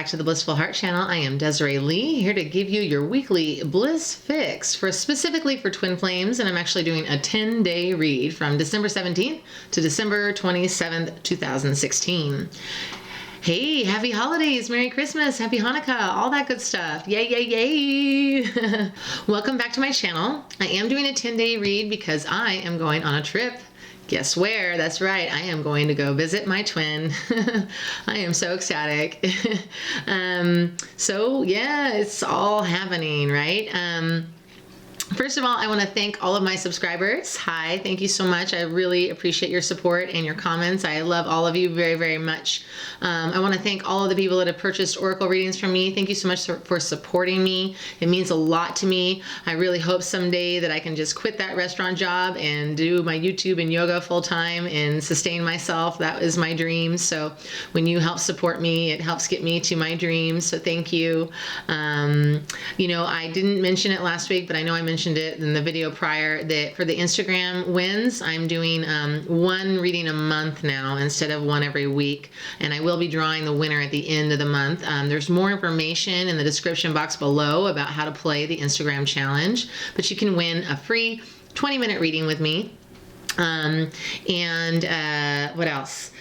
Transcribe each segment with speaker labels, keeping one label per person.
Speaker 1: back to the Blissful Heart channel. I am Desiree Lee, here to give you your weekly bliss fix specifically for twin flames, and I'm actually doing a 10-day read from December 17th to December 27th, 2016. Hey, happy holidays, Merry Christmas, Happy Hanukkah, all that good stuff. Yay, yay, yay. Welcome back to my channel. I am doing a 10-day read because I am going on a trip. Guess where? That's right. I am going to go visit my twin. I am so ecstatic. So yeah, it's all happening, right? First of all, I want to thank all of my subscribers. Hi, thank you so much. I really appreciate your support and your comments. I love all of you very, very much. I want to thank all of the people that have purchased Oracle readings from me. Thank you so much for supporting me. It means a lot to me. I really hope someday that I can just quit that restaurant job and do my YouTube and yoga full time and sustain myself. That is my dream. So when you help support me, it helps get me to my dreams. So thank you. You know, I didn't mention it last week, but I know I mentioned it in the video prior that for the Instagram wins, I'm doing one reading a month now instead of one every week, and I will be drawing the winner at the end of the month. There's more information in the description box below about how to play the Instagram challenge, but you can win a free 20-minute reading with me. What else?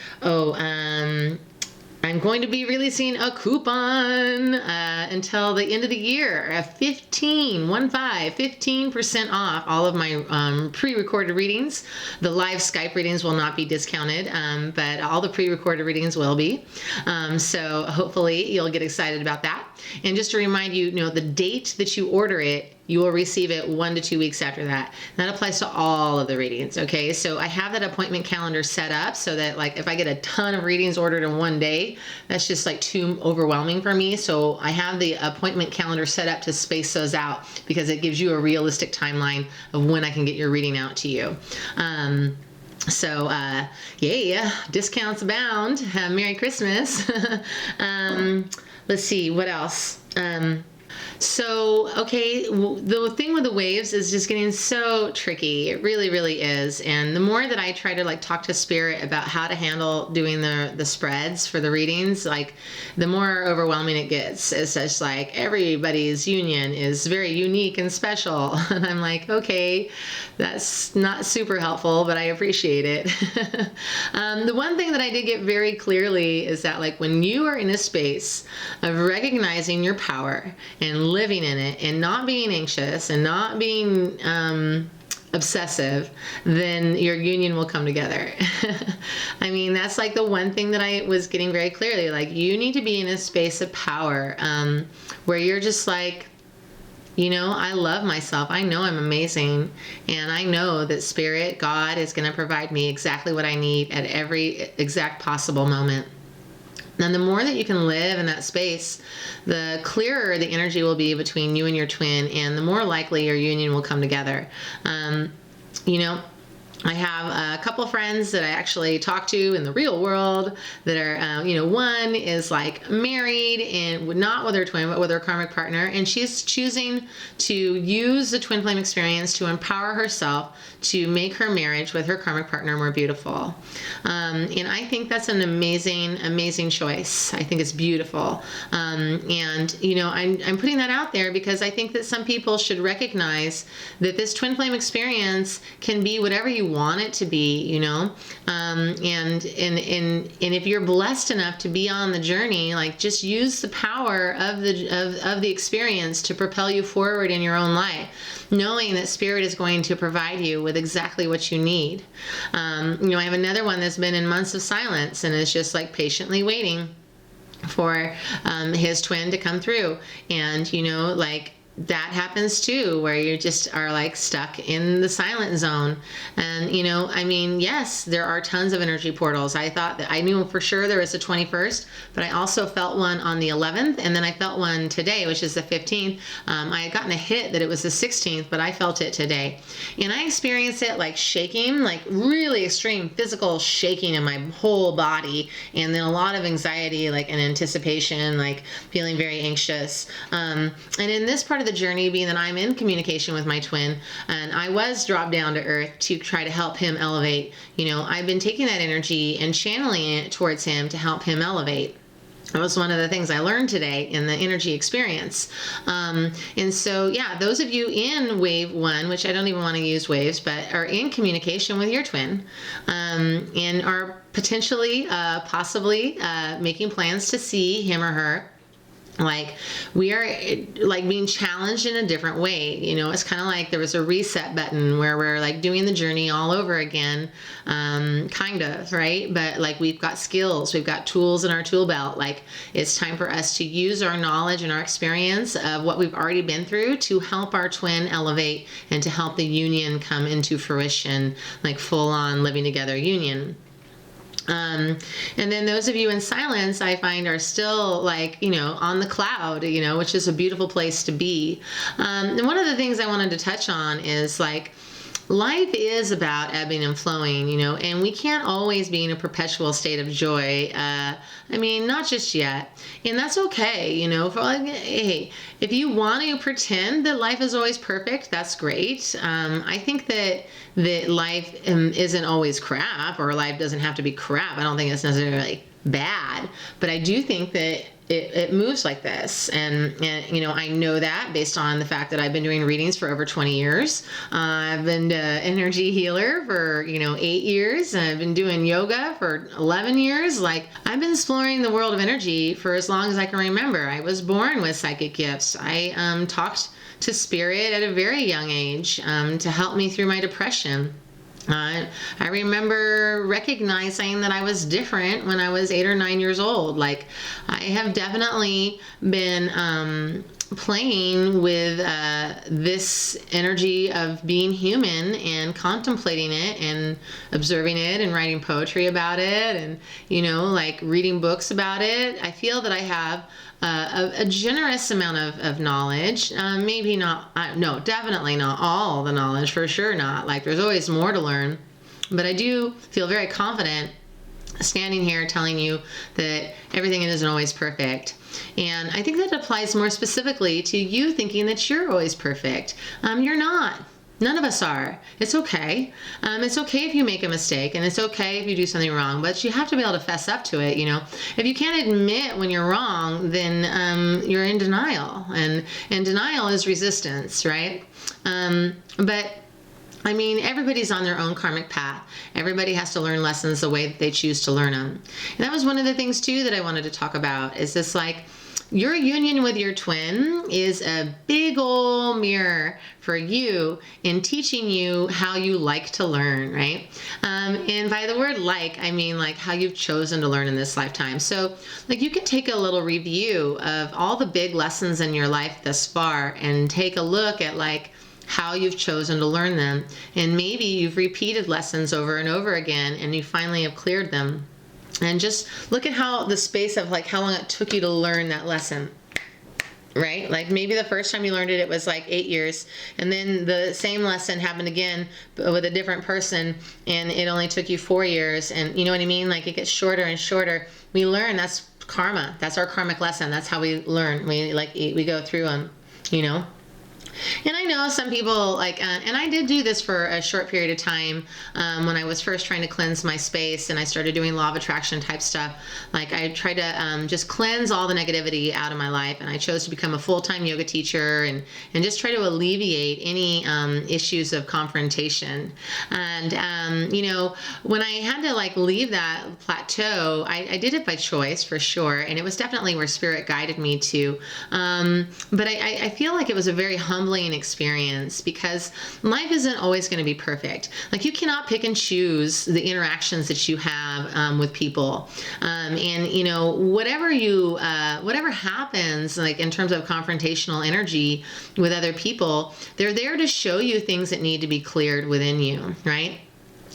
Speaker 1: I'm going to be releasing a coupon until the end of the year, 15% off all of my pre-recorded readings. The live Skype readings will not be discounted, but all the pre-recorded readings will be. So hopefully you'll get excited about that. And just to remind you, the date that you order it, you will receive it 1 to 2 weeks after that. That applies to all of the readings, okay? So I have that appointment calendar set up so that, like, if I get a ton of readings ordered in one day, that's just like too overwhelming for me. So I have the appointment calendar set up to space those out because it gives you a realistic timeline of when I can get your reading out to you. Yeah, discounts abound. Merry Christmas. Let's see, what else? The thing with the waves is just getting so tricky. It really, really is. And the more that I try to talk to Spirit about how to handle doing the spreads for the readings, the more overwhelming it gets. It's just like everybody's union is very unique and special. And I'm like, okay, that's not super helpful, but I appreciate it. The one thing that I did get very clearly is that when you are in a space of recognizing your power and living in it and not being anxious and not being obsessive, then your union will come together. I mean, that's the one thing that I was getting very clearly. You need to be in a space of power where you're just I love myself. I know I'm amazing. And I know that Spirit, God, is going to provide me exactly what I need at every exact possible moment. And the more that you can live in that space, the clearer the energy will be between you and your twin, and the more likely your union will come together. I have a couple of friends that I actually talk to in the real world that are, one is married and not with her twin, but with her karmic partner. And she's choosing to use the twin flame experience to empower herself to make her marriage with her karmic partner more beautiful. And I think that's an amazing, amazing choice. I think it's beautiful. I'm putting that out there because I think that some people should recognize that this twin flame experience can be whatever you want it to be, and if you're blessed enough to be on the journey, just use the power of the experience to propel you forward in your own life, knowing that Spirit is going to provide you with exactly what you need. I have another one that's been in months of silence and is just patiently waiting for his twin to come through, and that happens too, where you just are stuck in the silent zone. And yes, there are tons of energy portals. I thought that I knew for sure there was a 21st, but I also felt one on the 11th, and then I felt one today, which is the 15th. I had gotten a hit that it was the 16th, but I felt it today, and I experienced it shaking, really extreme physical shaking in my whole body, and then a lot of anxiety, and anticipation, feeling very anxious. And in this part of the journey, being that I'm in communication with my twin and I was dropped down to earth to try to help him elevate, I've been taking that energy and channeling it towards him to help him elevate. That was one of the things I learned today in the energy experience. And so, yeah, those of you in wave 1, which I don't even want to use waves, but are in communication with your twin, and are potentially, possibly making plans to see him or her, like, we are like being challenged in a different way. It's kind of like there was a reset button where we're like doing the journey all over again, kind of, right? But like, we've got skills, we've got tools in our tool belt. Like, it's time for us to use our knowledge and our experience of what we've already been through to help our twin elevate and to help the union come into fruition, like full on living together union. And then those of you in silence, I find, are still like, on the cloud, which is a beautiful place to be. And one of the things I wanted to touch on is like, life is about ebbing and flowing, and we can't always be in a perpetual state of joy. Not just yet. And that's okay, for like, hey, if you want to pretend that life is always perfect, that's great. I think that life isn't always crap, or life doesn't have to be crap. I don't think it's necessarily bad, but I do think that it moves like this. And I know that based on the fact that I've been doing readings for over 20 years. I've been an energy healer for, 8 years. And I've been doing yoga for 11 years. Like, I've been exploring the world of energy for as long as I can remember. I was born with psychic gifts. I talked to spirit at a very young age to help me through my depression. I remember recognizing that I was different when I was 8 or 9 years old. Like, I have definitely been playing with this energy of being human and contemplating it and observing it and writing poetry about it and, like reading books about it. I feel that I have a generous amount of knowledge. Maybe not, no, definitely not all the knowledge, for sure not. Like, there's always more to learn. But I do feel very confident standing here telling you that everything isn't always perfect. And I think that applies more specifically to you thinking that you're always perfect. You're not. None of us are. It's okay. It's okay if you make a mistake, and it's okay if you do something wrong, but you have to be able to fess up to it. If you can't admit when you're wrong, then you're in denial, and denial is resistance, right? But everybody's on their own karmic path. Everybody has to learn lessons the way that they choose to learn them. And that was one of the things too that I wanted to talk about, is this, like, your union with your twin is a big old mirror for you in teaching you how you like to learn, right? And by the word like, I mean like how you've chosen to learn in this lifetime. So like, you can take a little review of all the big lessons in your life thus far and take a look at like how you've chosen to learn them. And maybe you've repeated lessons over and over again and you finally have cleared them. And just look at how the space of like how long it took you to learn that lesson, right? Like maybe the first time you learned it, it was like 8 years, and then the same lesson happened again with a different person and it only took you 4 years. And you know what I mean? Like it gets shorter and shorter. We learn, that's karma. That's our karmic lesson. That's how we learn. We go through them, you know? And I know some people like, and I did do this for a short period of time when I was first trying to cleanse my space and I started doing law of attraction type stuff. Like I tried to just cleanse all the negativity out of my life, and I chose to become a full-time yoga teacher and just try to alleviate any issues of confrontation. And, you know, when I had to like leave that plateau, I did it by choice for sure. And it was definitely where spirit guided me to. But I feel like it was a very humbling experience because life isn't always going to be perfect. Like you cannot pick and choose the interactions that you have with people. And you know, whatever happens, like in terms of confrontational energy with other people, they're there to show you things that need to be cleared within you, right?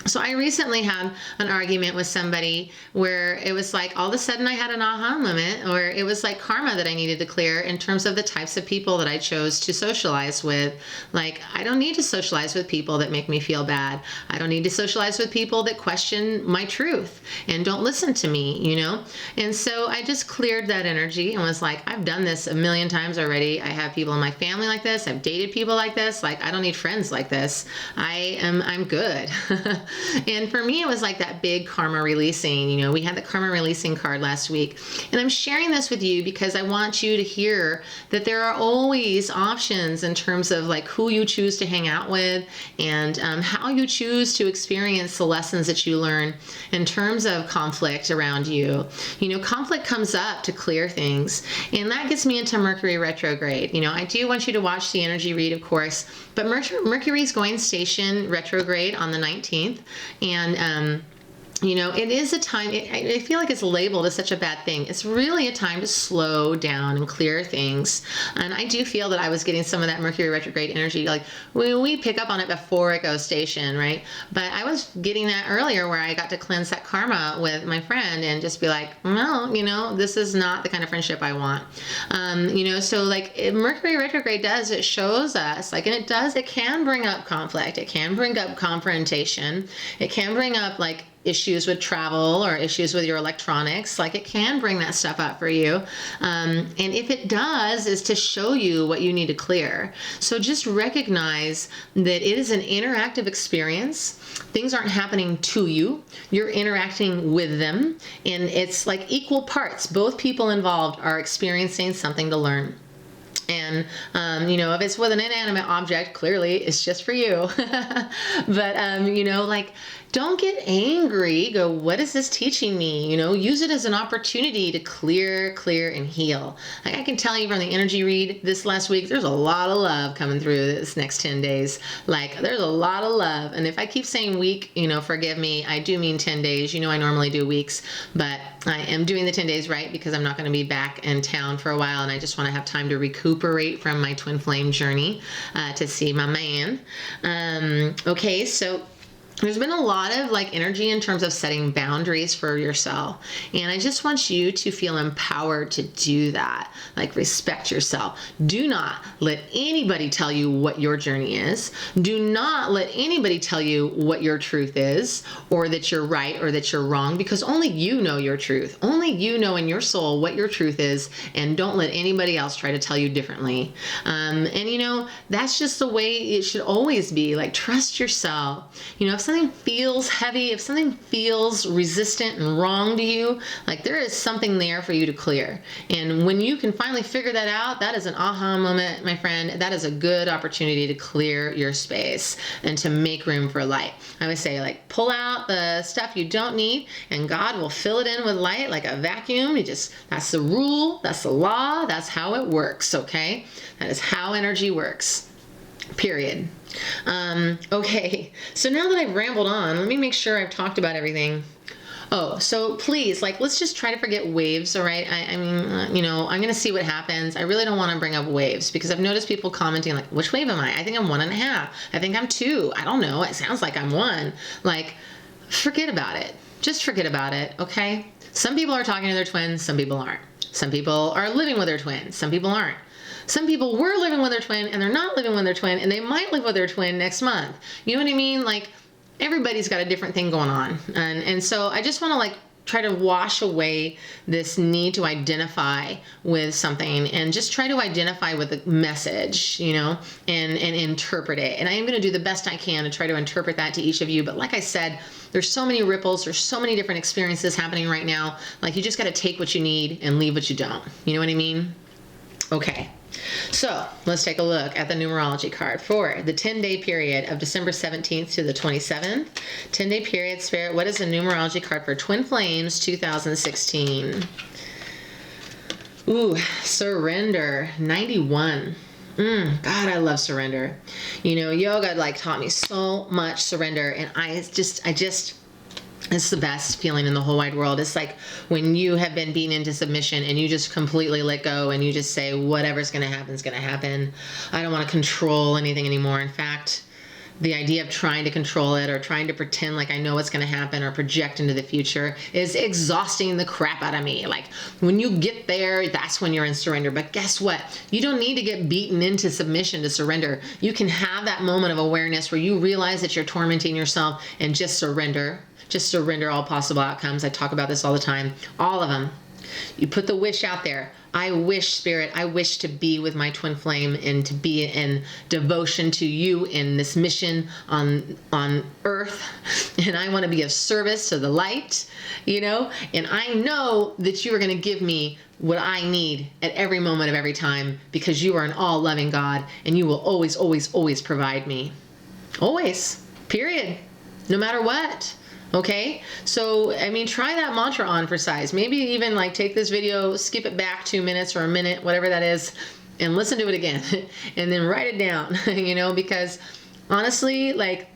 Speaker 1: So I recently had an argument with somebody where it was like all of a sudden I had an aha moment, or it was like karma that I needed to clear in terms of the types of people that I chose to socialize with. Like I don't need to socialize with people that make me feel bad. I don't need to socialize with people that question my truth and don't listen to me, you know? And so I just cleared that energy and was like, I've done this a million times already. I have people in my family like this. I've dated people like this. Like I don't need friends like this. I'm good. And for me, it was like that big karma releasing. We had the karma releasing card last week. And I'm sharing this with you because I want you to hear that there are always options in terms of like who you choose to hang out with and how you choose to experience the lessons that you learn in terms of conflict around you. Conflict comes up to clear things. And that gets me into Mercury retrograde. I do want you to watch the energy read, of course, but Mercury's going station retrograde on the 19th. And, it is a time, I feel like it's labeled as such a bad thing. It's really a time to slow down and clear things. And I do feel that I was getting some of that Mercury retrograde energy. Like we pick up on it before it goes station, right? But I was getting that earlier where I got to cleanse that karma with my friend and just be like, well, this is not the kind of friendship I want. So like Mercury retrograde does, it shows us like, and it can bring up conflict. It can bring up confrontation. It can bring up like issues with travel or issues with your electronics. Like it can bring that stuff up for you. And if it does, is to show you what you need to clear. So just recognize that it is an interactive experience. Things aren't happening to you. You're interacting with them. And it's like equal parts. Both people involved are experiencing something to learn. And, if it's with an inanimate object, clearly it's just for you. But, like, don't get angry. Go, what is this teaching me? Use it as an opportunity to clear, and heal. Like I can tell you from the energy read this last week, there's a lot of love coming through this next 10 days. Like there's a lot of love. And if I keep saying week, forgive me, I do mean 10 days. I normally do weeks, but I am doing the 10 days right because I'm not going to be back in town for a while. And I just want to have time to recuperate from my twin flame journey to see my man. Okay, so there's been a lot of like energy in terms of setting boundaries for yourself. And I just want you to feel empowered to do that. Like respect yourself. Do not let anybody tell you what your journey is. Do not let anybody tell you what your truth is or that you're right or that you're wrong because only you know your truth. Only you know in your soul what your truth is and don't let anybody else try to tell you differently. That's just the way it should always be. Like trust yourself. If something feels heavy, if something feels resistant and wrong to you, like there is something there for you to clear. And when you can finally figure that out, that is an aha moment, my friend. That is a good opportunity to clear your space and to make room for light. I would say like pull out the stuff you don't need and God will fill it in with light like a vacuum. That's the rule, that's the law, that's how it works, okay? That is how energy works. Period. Okay, so now that I've rambled on, let me make sure I've talked about everything. Oh, so please, like, let's just try to forget waves, all right? I'm going to see what happens. I really don't want to bring up waves because I've noticed people commenting like, which wave am I? I think I'm 1.5. I think I'm 2. I don't know. It sounds like I'm 1. Like, forget about it. Just forget about it, okay? Some people are talking to their twins. Some people aren't. Some people are living with their twins. Some people aren't. Some people were living with their twin and they're not living with their twin and they might live with their twin next month. You know what I mean? Like everybody's got a different thing going on. And so I just want to like try to wash away this need to identify with something and just try to identify with the message, and interpret it. And I am going to do the best I can to try to interpret that to each of you. But like I said, there's so many ripples. There's so many different experiences happening right now. Like you just got to take what you need and leave what you don't. You know what I mean? Okay. So let's take a look at the numerology card for the 10-day period of December 17th to the 27th. 10-day period, Spirit, what is the numerology card for Twin Flames 2016? Ooh, surrender, 91. God, I love surrender. Yoga like taught me so much surrender, and I just it's the best feeling in the whole wide world. It's like when you have been beaten into submission and you just completely let go and you just say, whatever's going to happen is going to happen. I don't want to control anything anymore. In fact, the idea of trying to control it or trying to pretend like I know what's going to happen or project into the future is exhausting the crap out of me. Like when you get there, that's when you're in surrender. But guess what? You don't need to get beaten into submission to surrender. You can have that moment of awareness where you realize that you're tormenting yourself and just surrender. Just surrender all possible outcomes. I talk about this all the time. All of them. You put the wish out there. I wish, Spirit, I wish to be with my twin flame and to be in devotion to you in this mission on earth. And I want to be of service to the light, you know, and I know that you are going to give me what I need at every moment of every time, because you are an all loving God and you will always, always, always provide me. Always, period. No matter what. Okay, so I mean, try that mantra on for size. Maybe even like take this video, skip it back 2 minutes or a minute, whatever that is, and listen to it again, and then write it down. You know, because honestly, like,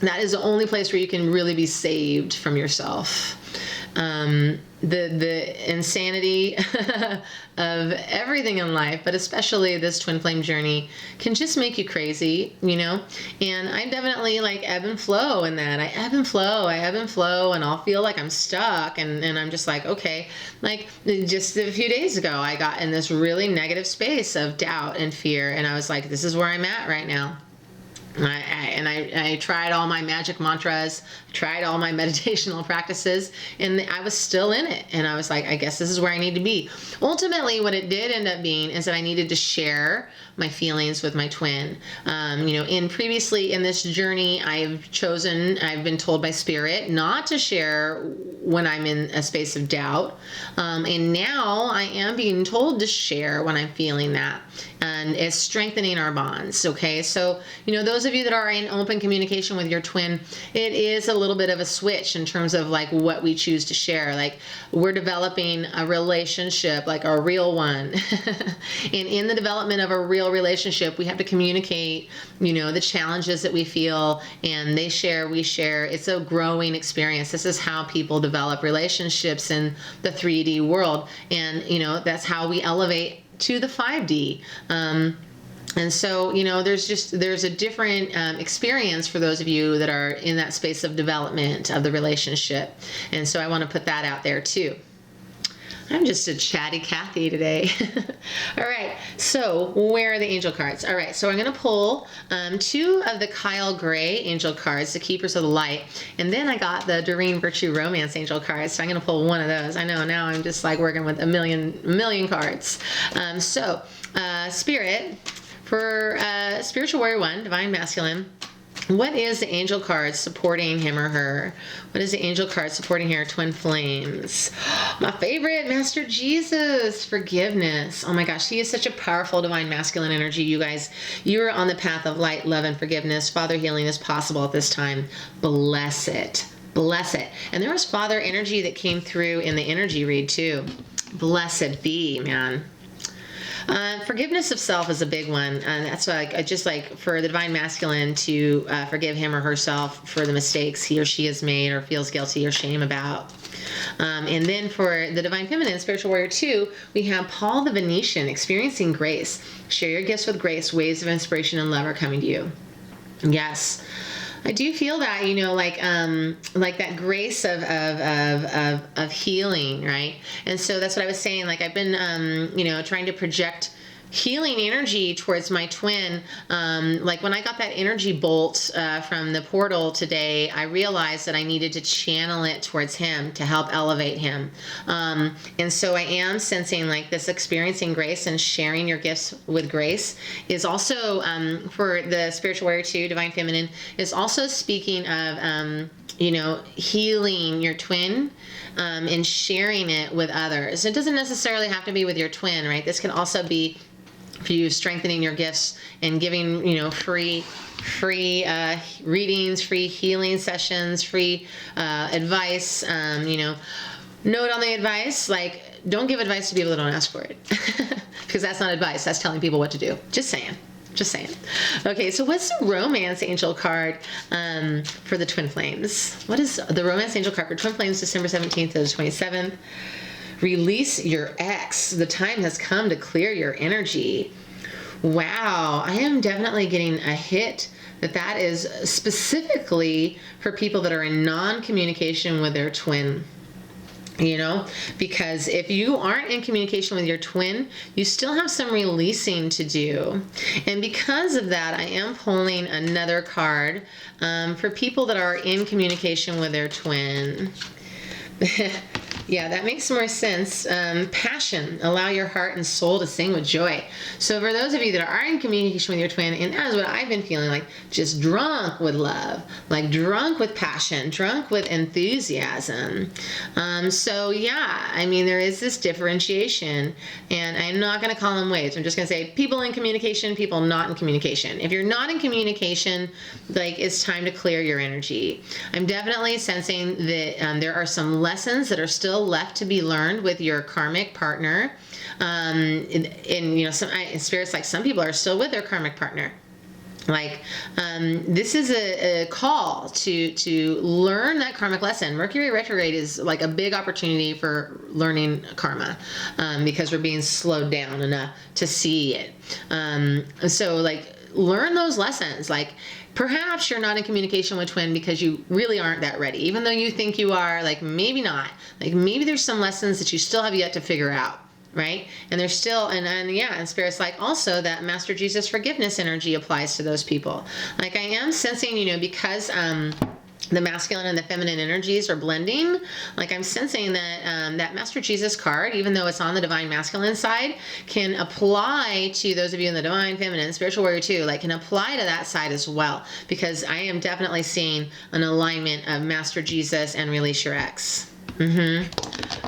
Speaker 1: that is the only place where you can really be saved from yourself. The insanity of everything in life, but especially this twin flame journey, can just make you crazy, you know? And I definitely like ebb and flow in that. I ebb and flow, and I'll feel like I'm stuck, and I'm just like, okay. Like just a few days ago, I got in this really negative space of doubt and fear, and I was like, this is where I'm at right now. I tried all my magic mantras, tried all my meditational practices, and I was still in it. And I was like, I guess this is where I need to be. Ultimately, what it did end up being is that I needed to share my feelings with my twin. You know, previously in this journey, I've been told by Spirit not to share when I'm in a space of doubt. And now I am being told to share when I'm feeling that. And it's strengthening our bonds. Okay. So, you know, those of you that are in open communication with your twin, it is a little bit of a switch in terms of like what we choose to share. Like, we're developing a relationship, like a real one. And in the development of a real relationship, we have to communicate, you know, the challenges that we feel, and they share, we share. It's a growing experience. This is how people develop relationships in the 3D world. And, you know, that's how we elevate to the 5D. And so, you know, there's a different experience for those of you that are in that space of development of the relationship. And so I want to put that out there too. I'm just a chatty Cathy today. All right, so where are the angel cards? All right, so I'm going to pull 2 of the Kyle Gray angel cards, the Keepers of the Light, and then I got the Doreen Virtue Romance angel cards, so I'm going to pull one of those. I know, now I'm just like working with a million cards. Spirit, for Spiritual Warrior 1, Divine Masculine, what is the angel card supporting him or her? What is the angel card supporting her twin flames? My favorite, Master Jesus, forgiveness. Oh my gosh, he is such a powerful divine masculine energy, you guys. You are on the path of light, love, and forgiveness. Father healing is possible at this time. Bless it. Bless it. And there was Father energy that came through in the energy read too. Blessed be, man. Forgiveness of self is a big one, and that's like just like for the divine masculine to forgive him or herself for the mistakes he or she has made or feels guilty or shame about. And then for the divine feminine, Spiritual Warrior 2, we have Paul the Venetian, experiencing grace. Share your gifts with grace. Waves of inspiration and love are coming to you. Yes. I do feel that, you know, like that grace of healing, right? And so that's what I was saying. Like, I've been, you know, trying to project healing energy towards my twin. Like when I got that energy bolt from the portal today, I realized that I needed to channel it towards him to help elevate him. And so I am sensing like this experiencing grace and sharing your gifts with grace is also, for the Spiritual Warrior 2, Divine Feminine, is also speaking of, you know, healing your twin and sharing it with others. It doesn't necessarily have to be with your twin, right? This can also be for you strengthening your gifts and giving, you know, free readings, free healing sessions, free advice. You know, note on the advice, like, don't give advice to people that don't ask for it because that's not advice. That's telling people what to do. Just saying. Okay, so what's the romance angel card for the twin flames? What is the romance angel card for twin flames, December 17th to the 27th? Release your ex. The time has come to clear your energy. Wow, I am definitely getting a hit that is specifically for people that are in non-communication with their twin. You know, because if you aren't in communication with your twin, you still have some releasing to do. And because of that, I am pulling another card for people that are in communication with their twin. Yeah, that makes more sense. Passion, allow your heart and soul to sing with joy. So for those of you that are in communication with your twin, and that is what I've been feeling like, just drunk with love, like drunk with passion, drunk with enthusiasm. So yeah, I mean, there is this differentiation, and I'm not going to call them waves. I'm just going to say people in communication, people not in communication. If you're not in communication, like, it's time to clear your energy. I'm definitely sensing that there are some lessons that are still left to be learned with your karmic partner. And you know, spirits, like, some people are still with their karmic partner. Like, this is a call to learn that karmic lesson. Mercury retrograde is like a big opportunity for learning karma, because we're being slowed down enough to see it. So, like, learn those lessons. Like, perhaps you're not in communication with twin because you really aren't that ready. Even though you think you are, like, maybe not. Like, maybe there's some lessons that you still have yet to figure out. Right? And there's still, and Spirit's like, also that Master Jesus forgiveness energy applies to those people. Like, I am sensing, you know, because the masculine and the feminine energies are blending, like, I'm sensing that that Master Jesus card, even though it's on the divine masculine side, can apply to those of you in the divine feminine, spiritual warrior too, like, can apply to that side as well, because I am definitely seeing an alignment of Master Jesus and release your ex.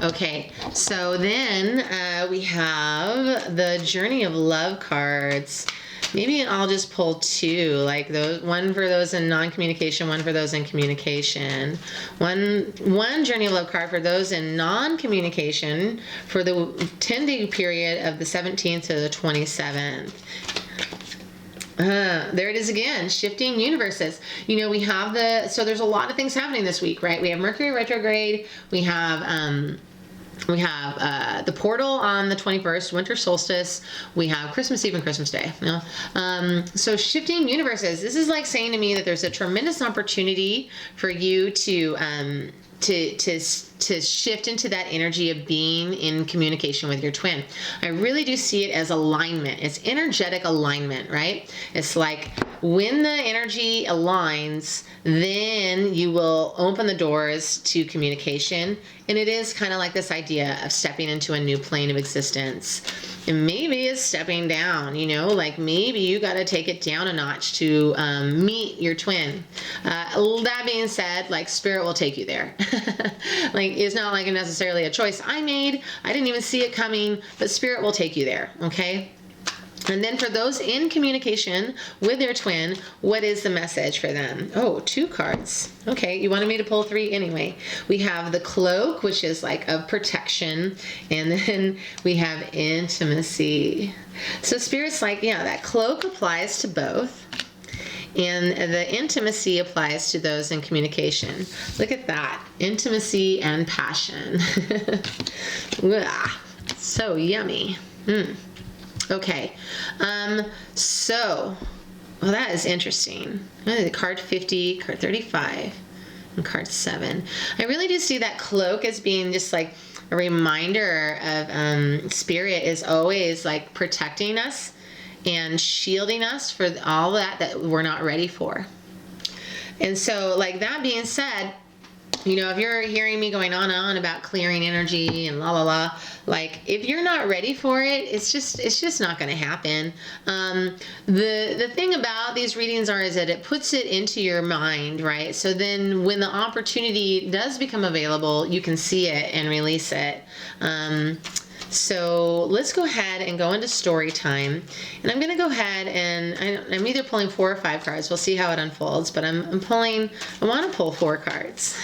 Speaker 1: Okay, so then we have the Journey of Love cards. Maybe I'll just pull two, like those, one for those in non-communication, one for those in communication. One Journey of Love card for those in non-communication for the 10-day period of the 17th to the 27th. There it is again, shifting universes. You know, we have so there's a lot of things happening this week, right? We have Mercury retrograde, we have the portal on the 21st, winter solstice, we have Christmas Eve and Christmas Day. You know? So shifting universes, this is like saying to me that there's a tremendous opportunity for you to shift into that energy of being in communication with your twin. I really do see it as alignment. It's energetic alignment, right? It's like when the energy aligns, then you will open the doors to communication. And it is kind of like this idea of stepping into a new plane of existence. And maybe it's stepping down, you know, like maybe you got to take it down a notch to meet your twin. That being said, like, Spirit will take you there. Like, it's not like necessarily a choice I made. I didn't even see it coming, but Spirit will take you there, okay? And then for those in communication with their twin, what is the message for them? Oh, two cards. Okay, you wanted me to pull three anyway. We have the cloak, which is like of protection, and then we have intimacy. So Spirit's like, yeah, that cloak applies to both. And the intimacy applies to those in communication. Look at that. Intimacy and passion. So yummy. Okay. So, well, that is interesting. Card 50, card 35, and card 7. I really do see that cloak as being just like a reminder of Spirit is always like protecting us and shielding us for all that we're not ready for. And so, like, that being said, you know, if you're hearing me going on and on about clearing energy and la la la, like, if you're not ready for it, it's just not going to happen. The thing about these readings is that it puts it into your mind, right? So then when the opportunity does become available, you can see it and release it. So let's go ahead and go into story time. And I'm going to go ahead and I'm either pulling 4 or 5 cards. We'll see how it unfolds, but I want to pull 4 cards.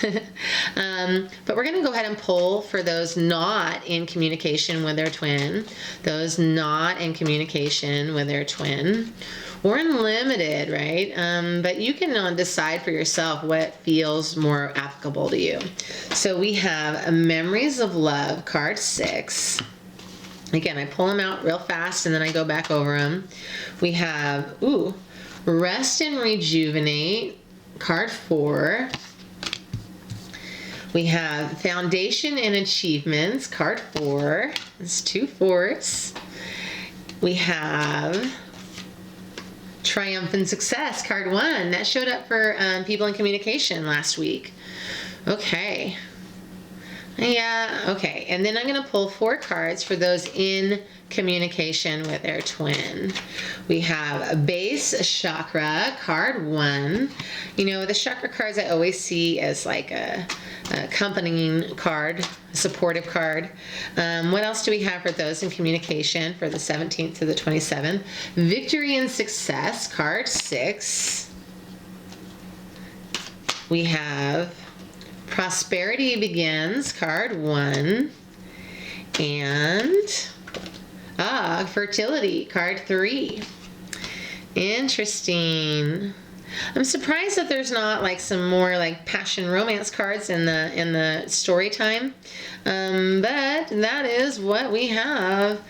Speaker 1: But we're going to go ahead and pull for those not in communication with their twin, those not in communication with their twin, or unlimited, right? But you can decide for yourself what feels more applicable to you. So we have Memories of Love, card 6. Again, I pull them out real fast and then I go back over them. We have, Rest and Rejuvenate, card 4. We have Foundation and Achievements, card 4. It's 2 4s. We have Triumph and Success, card 1. That showed up for people in communication last week. Okay. Yeah, okay. And then I'm going to pull 4 cards for those in communication with their twin. We have a base chakra, card 1. You know, the chakra cards I always see as like a accompanying card, a supportive card. What else do we have for those in communication for the 17th to the 27th? Victory and success, card 6. We have prosperity begins, card 1. And fertility, card 3. Interesting. I'm surprised that there's not like some more like passion romance cards in the story time. But that is what we have.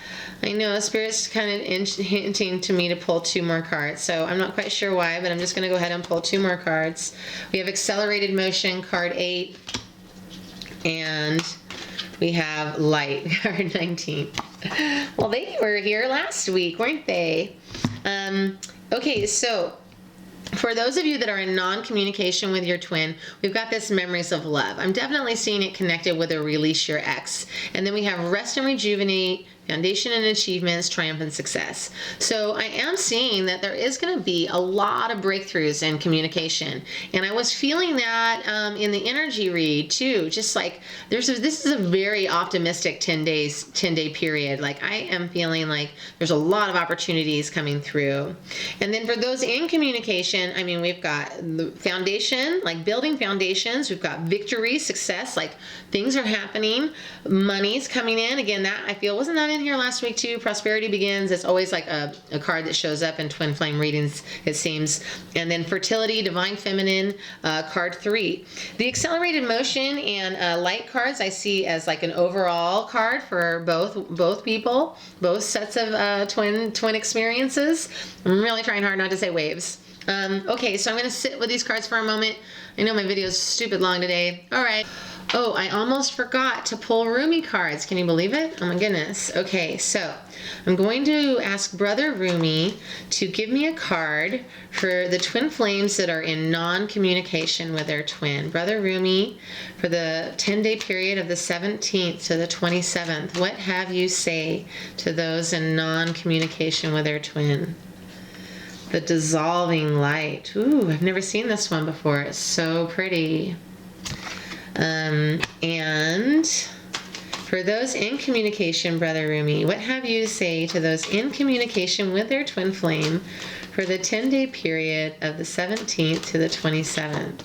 Speaker 1: I know Spirit's kind of hinting to me to pull 2 more cards, so I'm not quite sure why, but I'm just going to go ahead and pull 2 more cards. We have accelerated motion, card 8, and we have light, card 19. Well, they were here last week, weren't they? Okay, so for those of you that are in non-communication with your twin, we've got this memories of love. I'm definitely seeing it connected with a release your ex. And then we have rest and rejuvenate, foundation and achievements, triumph and success. So I am seeing that there is going to be a lot of breakthroughs in communication. And I was feeling that in the energy read too. Just like this is a very optimistic 10-day period. Like I am feeling like there's a lot of opportunities coming through. And then for those in communication, I mean, we've got the foundation, like building foundations. We've got victory, success, like things are happening. Money's coming in. Again, that I feel, wasn't that in here last week too? Prosperity begins. It's always like a card that shows up in twin flame readings, it seems. And then fertility, divine feminine, card 3. The accelerated motion and light cards I see as like an overall card for both people, both sets of twin experiences. I'm really trying hard not to say waves. Okay, so I'm going to sit with these cards for a moment. I know my video is stupid long today. All right. Oh, I almost forgot to pull Rumi cards. Can you believe it? Oh my goodness. Okay, so I'm going to ask Brother Rumi to give me a card for the twin flames that are in non-communication with their twin. Brother Rumi, for the 10-day period of the 17th to the 27th, what have you say to those in non-communication with their twin? The dissolving light. Ooh, I've never seen this one before. It's so pretty. And for those in communication, Brother Rumi, what have you to say to those in communication with their twin flame for the 10-day period of the 17th to the 27th?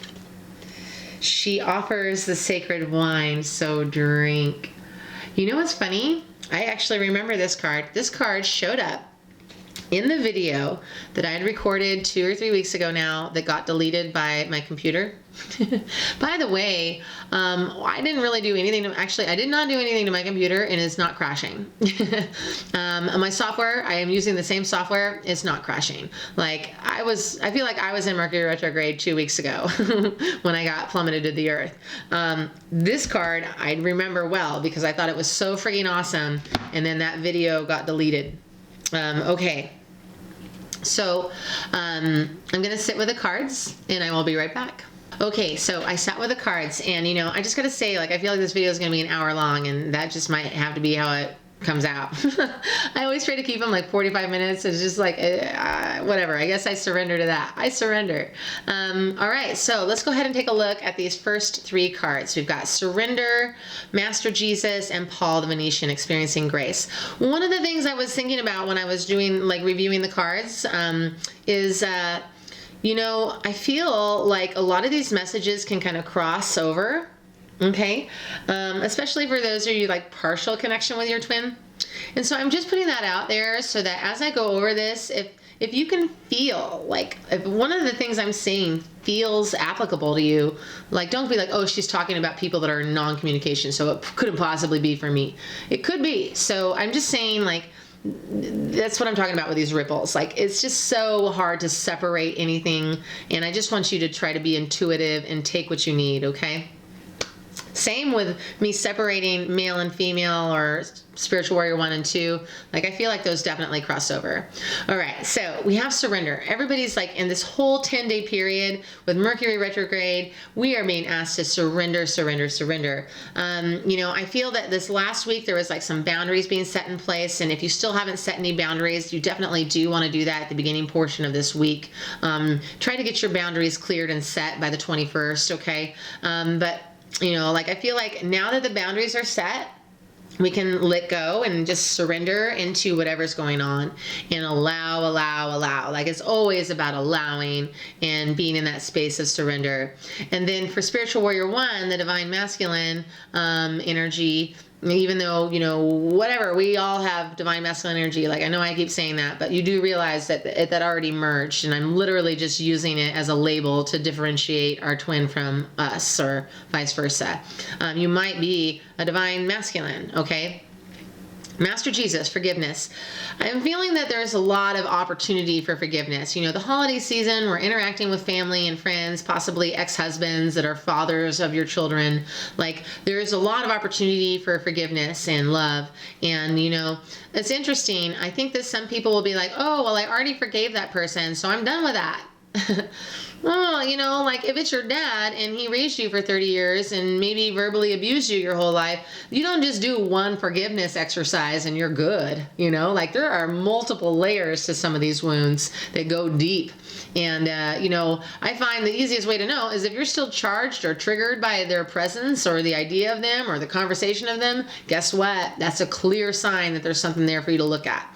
Speaker 1: She offers the sacred wine, so drink. You know what's funny? I actually remember this card. This card showed up in the video that I had recorded 2 or 3 weeks ago now that got deleted by my computer. By the way, I didn't really do anything to, actually I did not do anything to my computer and it's not crashing. My software, I am using the same software, it's not crashing. Like I feel like I was in Mercury Retrograde 2 weeks ago when I got plummeted to the earth. This card I remember well because I thought it was so freaking awesome, and then that video got deleted. Okay, so I'm gonna sit with the cards and I will be right back. Okay, so I sat with the cards, and you know, I just gotta say, like, I feel like this video is gonna be an hour long, and that just might have to be how it comes out. I always try to keep them like 45 minutes. It's just like, whatever. I guess I surrender to that. I surrender. All right, so let's go ahead and take a look at these first 3 cards. We've got Surrender, Master Jesus, and Paul the Venetian, Experiencing Grace. One of the things I was thinking about when I was doing, like, reviewing the cards is, you know, I feel like a lot of these messages can kind of cross over, okay? Especially for those of you like partial connection with your twin. And so I'm just putting that out there so that as I go over this, if you can feel like, if one of the things I'm saying feels applicable to you, like don't be like, oh, she's talking about people that are in non-communication, so it couldn't possibly be for me. It could be. So I'm just saying, like, that's what I'm talking about with these ripples. Like, it's just so hard to separate anything, and I just want you to try to be intuitive and take what you need, okay? Same with me separating male and female, or spiritual warrior 1 and 2. Like, I feel like those definitely cross over. All right, so we have surrender. Everybody's like in this whole 10-day period with Mercury retrograde, we are being asked to surrender, surrender, surrender. I feel that this last week there was like some boundaries being set in place, and if you still haven't set any boundaries, you definitely do want to do that at the beginning portion of this week. Try to get your boundaries cleared and set by the 21st, okay? But I feel like now that the boundaries are set, we can let go and just surrender into whatever's going on and allow. Like, it's always about allowing and being in that space of surrender. And then for spiritual warrior 1, the divine masculine energy, even though, whatever, we all have divine masculine energy. Like, I know I keep saying that, but you do realize that that already merged, and I'm literally just using it as a label to differentiate our twin from us, or vice versa. You might be a divine masculine, okay? Master Jesus, forgiveness. I'm feeling that there's a lot of opportunity for forgiveness. The holiday season, we're interacting with family and friends, possibly ex-husbands that are fathers of your children. Like, there's a lot of opportunity for forgiveness and love. And, it's interesting. I think that some people will be like, oh, well, I already forgave that person, so I'm done with that. Well, like, if it's your dad and he raised you for 30 years and maybe verbally abused you your whole life, you don't just do one forgiveness exercise and you're good. Like, there are multiple layers to some of these wounds that go deep. And, I find the easiest way to know is if you're still charged or triggered by their presence or the idea of them or the conversation of them, guess what? That's a clear sign that there's something there for you to look at,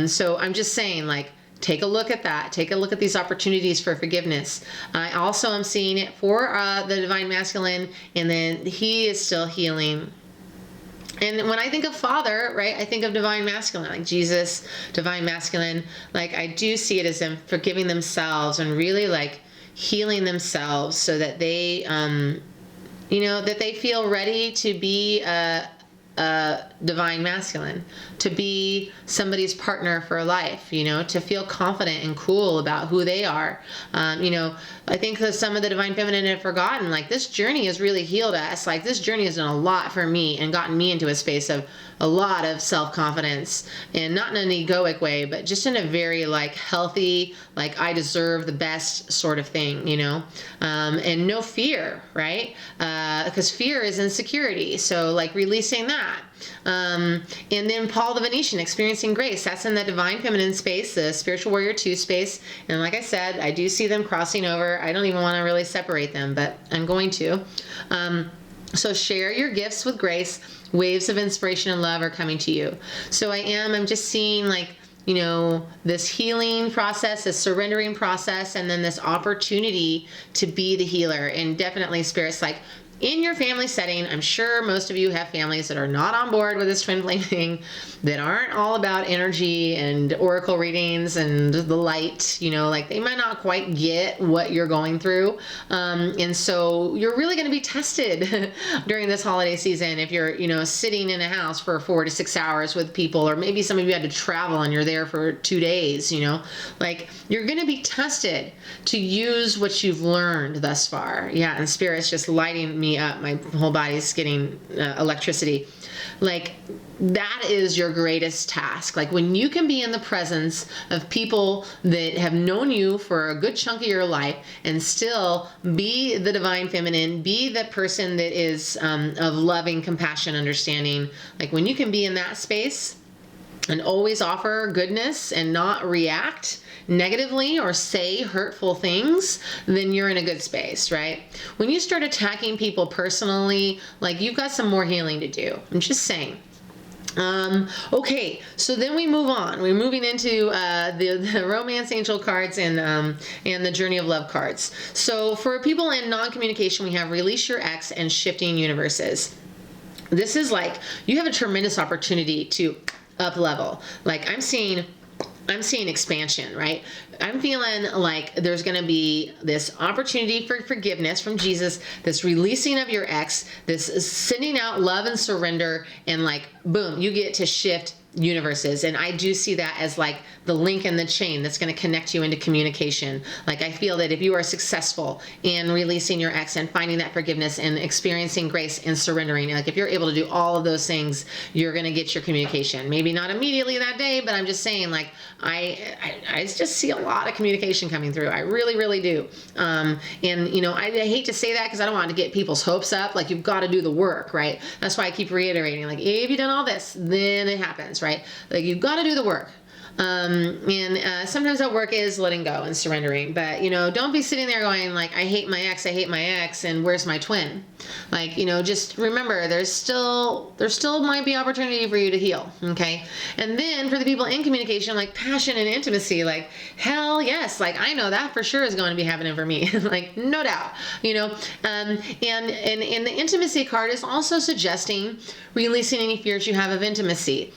Speaker 1: So I'm just saying, like, take a look at that. Take a look at these opportunities for forgiveness. I also am seeing it for the divine masculine, and then he is still healing. And when I think of father, right, I think of divine masculine, like Jesus, divine masculine. Like, I do see it as them forgiving themselves and really like healing themselves so that they, that they feel ready to be a divine masculine, to be somebody's partner for life, to feel confident and cool about who they are. I think that some of the divine feminine have forgotten, like, this journey has really healed us. Like, this journey has done a lot for me and gotten me into a space of a lot of self-confidence, and not in an egoic way, but just in a very like healthy, like, I deserve the best sort of thing, and no fear, right? Because fear is insecurity. So, like, releasing that. And then Paul the Venetian, experiencing grace. That's in the divine feminine space, the spiritual warrior 2 space. And like I said, I do see them crossing over. I don't even want to really separate them, but I'm going to. So share your gifts with grace. Waves of inspiration and love are coming to you. So I'm just seeing, like, this healing process, this surrendering process, and then this opportunity to be the healer. And definitely, Spirit's like, in your family setting, I'm sure most of you have families that are not on board with this twin flame thing, that aren't all about energy and oracle readings and the light, like, they might not quite get what you're going through. And so you're really going to be tested during this holiday season if you're, sitting in a house for 4 to 6 hours with people, or maybe some of you had to travel and you're there for 2 days, like, you're going to be tested to use what you've learned thus far. Yeah, and Spirit's just lighting me up. My whole body's getting electricity. Like, that is your greatest task. Like, when you can be in the presence of people that have known you for a good chunk of your life and still be the divine feminine, be the person that is of loving, compassion, understanding. Like, when you can be in that space and always offer goodness and not react negatively or say hurtful things, then you're in a good space, right? When you start attacking people personally, like, you've got some more healing to do. I'm just saying. Okay, so then we move on. We're moving into the romance angel cards and the journey of love cards. So for people in non-communication, we have release your ex and shifting universes. This is like, you have a tremendous opportunity to up level. Like, I'm seeing expansion, right? I'm feeling like there's going to be this opportunity for forgiveness from Jesus, this releasing of your ex, this sending out love and surrender, and like, boom, you get to shift universes. And I do see that as like the link in the chain that's going to connect you into communication. Like I feel that if you are successful in releasing your ex and finding that forgiveness and experiencing grace and surrendering, like if you're able to do all of those things, you're going to get your communication. Maybe not immediately that day, but I'm just saying, like I just see a lot of communication coming through. I really, really do. And you know, I hate to say that because I don't want to get people's hopes up. Like you've got to do the work, right? That's why I keep reiterating, like if you've done all this, then it happens, right? Like you've got to do the work. Sometimes that work is letting go and surrendering, but you know, don't be sitting there going like, I hate my ex, and where's my twin? Like, you know, just remember there still might be opportunity for you to heal. Okay. And then for the people in communication, like passion and intimacy, like hell yes. Like I know that for sure is going to be happening for me. Like no doubt, you know, and the intimacy card is also suggesting releasing any fears you have of intimacy.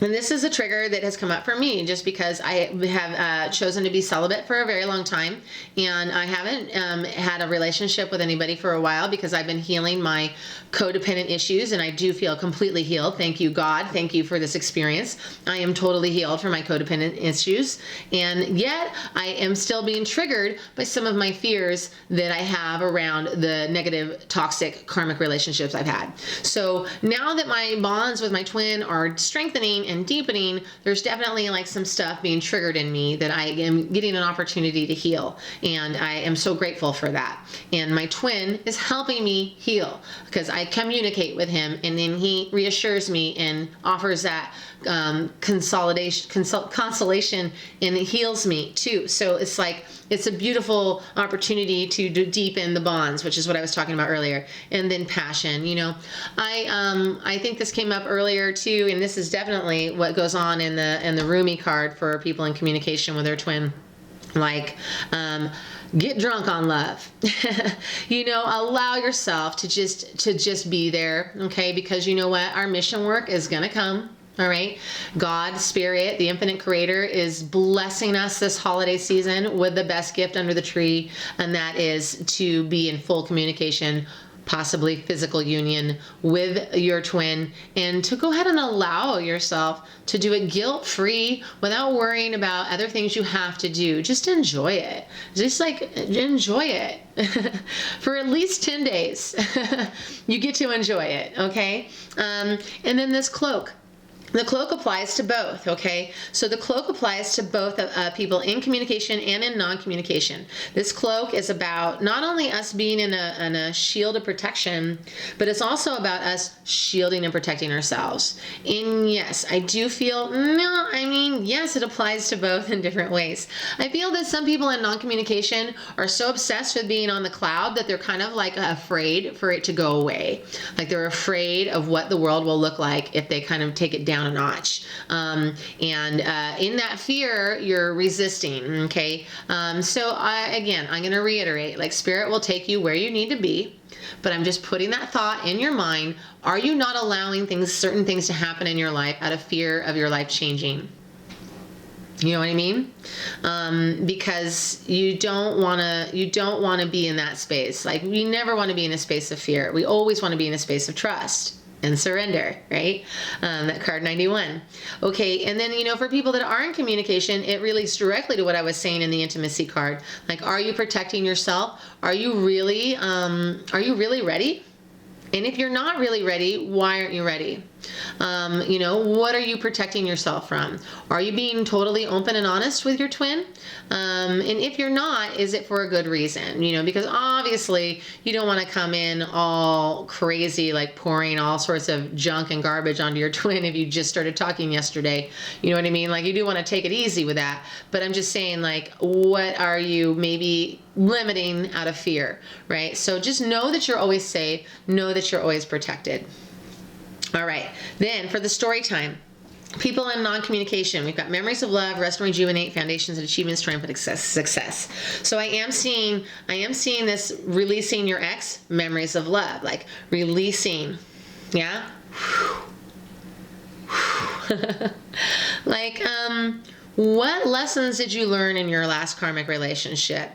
Speaker 1: And this is a trigger that has come up for me just because I have chosen to be celibate for a very long time. And I haven't had a relationship with anybody for a while because I've been healing my codependent issues. And I do feel completely healed. Thank you, God. Thank you for this experience. I am totally healed from my codependent issues. And yet I am still being triggered by some of my fears that I have around the negative, toxic, karmic relationships I've had. So now that my bonds with my twin are strengthening and deepening, there's definitely like some stuff being triggered in me that I am getting an opportunity to heal. And I am so grateful for that. And my twin is helping me heal because I communicate with him and then he reassures me and offers that consolation and it heals me too. So it's like, it's a beautiful opportunity to deepen the bonds, which is what I was talking about earlier. And then passion, you know, I think this came up earlier too, and this is definitely what goes on in the Rumi card for people in communication with their twin. Like, get drunk on love. You know, allow yourself to just be there, okay? Because you know what? Our mission work is gonna come. All right. God, Spirit, the infinite creator is blessing us this holiday season with the best gift under the tree. And that is to be in full communication, possibly physical union with your twin, and to go ahead and allow yourself to do it guilt-free without worrying about other things you have to do. Just enjoy it. Just like enjoy it for at least 10 days. You get to enjoy it. Okay. And then this cloak. The cloak applies to both, okay? So the cloak applies to both people in communication and in non-communication. This cloak is about not only us being in a shield of protection, but it's also about us shielding and protecting ourselves. And yes, I do feel, yes, it applies to both in different ways. I feel that some people in non-communication are so obsessed with being on the cloud that they're kind of like afraid for it to go away. Like they're afraid of what the world will look like if they kind of take it down a notch. In that fear, you're resisting. Okay. So I'm going to reiterate, like Spirit will take you where you need to be, but I'm just putting that thought in your mind. Are you not allowing certain things to happen in your life out of fear of your life changing? You know what I mean? Because you don't want to be in that space. Like we never want to be in a space of fear. We always want to be in a space of trust and surrender, right? That card 91. Okay, and then, you know, for people that are in communication, it relates directly to what I was saying in the intimacy card. Like, are you protecting yourself? Are you really ready? And if you're not really ready, why aren't you ready? You know, what are you protecting yourself from? Are you being totally open and honest with your twin? And if you're not, is it for a good reason? You know, because obviously you don't want to come in all crazy, like pouring all sorts of junk and garbage onto your twin if you just started talking yesterday. You know what I mean? Like you do want to take it easy with that. But I'm just saying, like, what are you maybe limiting out of fear, right? So just know that you're always safe. Know that you're always protected. All right, then for the story time, people in non-communication, we've got memories of love, rest and rejuvenate, foundations and achievements, triumph and success. So I am seeing this releasing your ex, memories of love, like releasing, yeah? Like, what lessons did you learn in your last karmic relationship?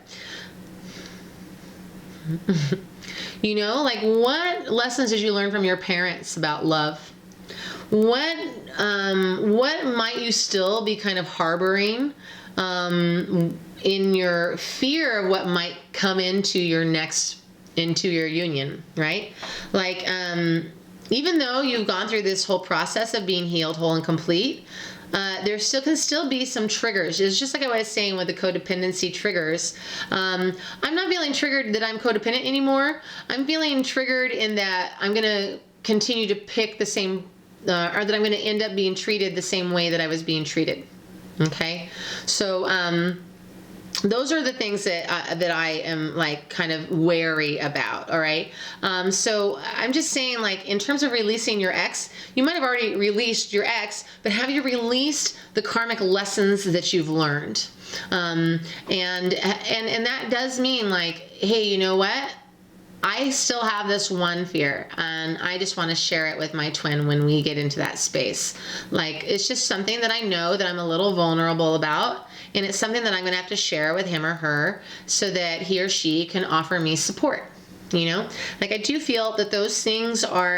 Speaker 1: You know, like what lessons did you learn from your parents about love? what might you still be kind of harboring in your fear of what might come into your union, right? Like, even though you've gone through this whole process of being healed, whole, and complete, there can still be some triggers. It's just like I was saying with the codependency triggers. I'm not feeling triggered that I'm codependent anymore. I'm feeling triggered in that I'm going to continue to pick the same, or that I'm going to end up being treated the same way that I was being treated. Okay? So, those are the things that I am like kind of wary about. All right. So I'm just saying, like, in terms of releasing your ex, you might have already released your ex, but have you released the karmic lessons that you've learned? And that does mean, like, hey, you know what? I still have this one fear, and I just want to share it with my twin when we get into that space. Like, it's just something that I know that I'm a little vulnerable about, and it's something that I'm going to have to share with him or her so that he or she can offer me support. You know, like, I do feel that those things are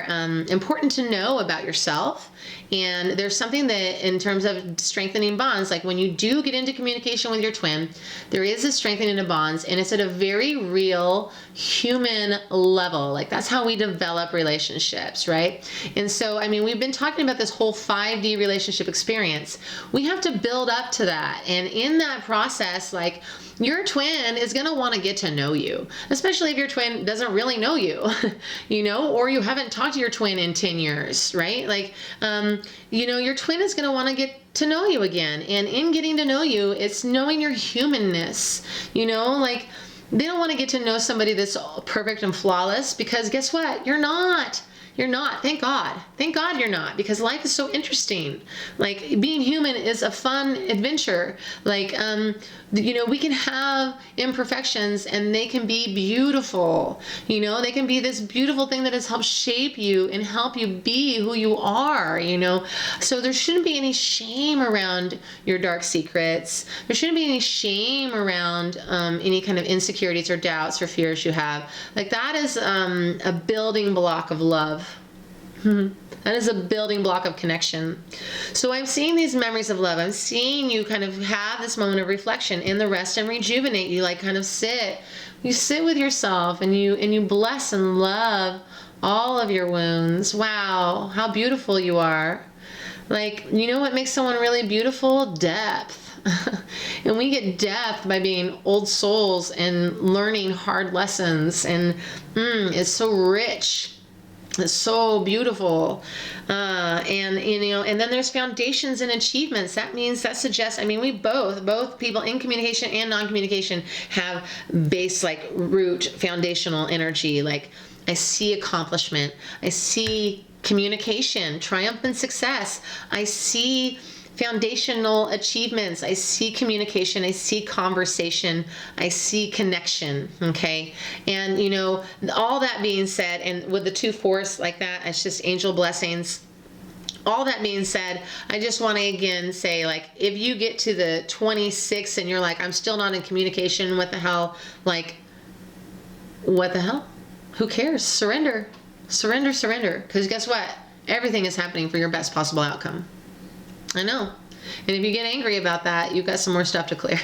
Speaker 1: important to know about yourself. And there's something that, in terms of strengthening bonds, like when you do get into communication with your twin, there is a strengthening of bonds, and it's at a very real human level. Like, that's how we develop relationships, right? And so, I mean, we've been talking about this whole 5D relationship experience. We have to build up to that. And in that process, like, your twin is going to want to get to know you, especially if your twin doesn't really know you, you know, or you haven't talked to your twin in 10 years, right? Like, you know, your twin is going to want to get to know you again. And in getting to know you, it's knowing your humanness, you know, like, they don't want to get to know somebody that's perfect and flawless, because guess what? You're not. You're not. Thank God. Thank God you're not, because life is so interesting. Like, being human is a fun adventure. Like, you know, we can have imperfections and they can be beautiful. You know, they can be this beautiful thing that has helped shape you and help you be who you are, you know. So there shouldn't be any shame around your dark secrets. There shouldn't be any shame around any kind of insecurities or doubts or fears you have. Like, that is a building block of love. That is a building block of connection. So I'm seeing these memories of love. I'm seeing you kind of have this moment of reflection in the rest and rejuvenate. You like kind of you sit with yourself and you bless and love all of your wounds. Wow, how beautiful you are. Like, you know what makes someone really beautiful? Depth. And we get depth by being old souls and learning hard lessons. And it's so rich. It's so beautiful. And, you know, and then there's foundations and achievements. That suggests, I mean, we both people in communication and non-communication have base, like, root foundational energy. Like, I see accomplishment. I see communication, triumph and success. I see foundational achievements. I see communication. I see conversation. I see connection. Okay. And, you know, all that being said, and with the 2-4 like that, it's just angel blessings. All that being said, I just want to again say, like, if you get to the 26 and you're like, I'm still not in communication, what the hell? Like, what the hell? Who cares? Surrender. Surrender, surrender. Because guess what? Everything is happening for your best possible outcome. I know. And if you get angry about that, you've got some more stuff to clear.